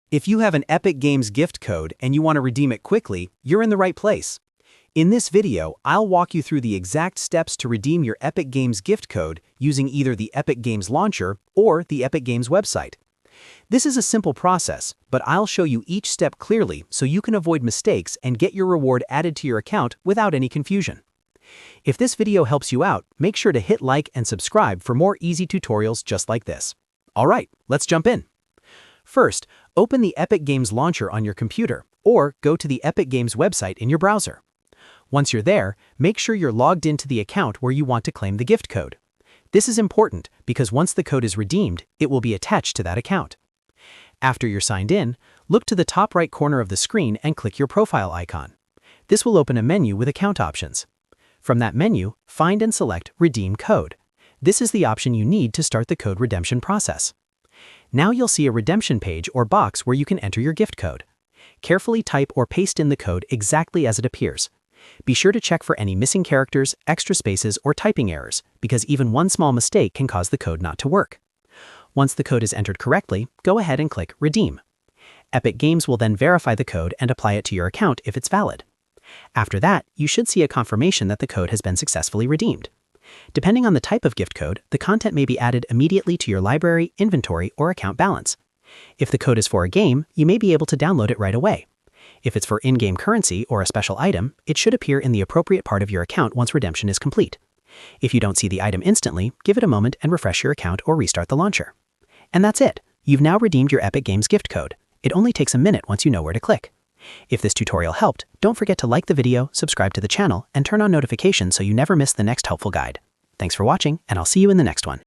If you have an Epic Games gift code and you want to redeem it quickly, you're in the right place. In this video, I'll walk you through the exact steps to redeem your Epic Games gift code using either the Epic Games launcher or the Epic Games website. This is a simple process, but I'll show you each step clearly so you can avoid mistakes and get your reward added to your account without any confusion. If this video helps you out, make sure to hit like and subscribe for more easy tutorials just like this. Alright, let's jump in. First, open the Epic Games launcher on your computer, or go to the Epic Games website in your browser. Once you're there, make sure you're logged into the account where you want to claim the gift code. This is important because once the code is redeemed, it will be attached to that account. After you're signed in, look to the top right corner of the screen and click your profile icon. This will open a menu with account options. From that menu, find and select Redeem Code. This is the option you need to start the code redemption process. Now you'll see a redemption page or box where you can enter your gift code. Carefully type or paste in the code exactly as it appears. Be sure to check for any missing characters, extra spaces, or typing errors, because even one small mistake can cause the code not to work. Once the code is entered correctly, go ahead and click Redeem. Epic Games will then verify the code and apply it to your account if it's valid. After that, you should see a confirmation that the code has been successfully redeemed. Depending on the type of gift code, the content may be added immediately to your library, inventory, or account balance. If the code is for a game, you may be able to download it right away. If it's for in-game currency or a special item, it should appear in the appropriate part of your account once redemption is complete. If you don't see the item instantly, give it a moment and refresh your account or restart the launcher. And that's it. You've now redeemed your Epic Games gift code. It only takes a minute once you know where to click. If this tutorial helped, don't forget to like the video, subscribe to the channel, and turn on notifications so you never miss the next helpful guide. Thanks for watching, and I'll see you in the next one.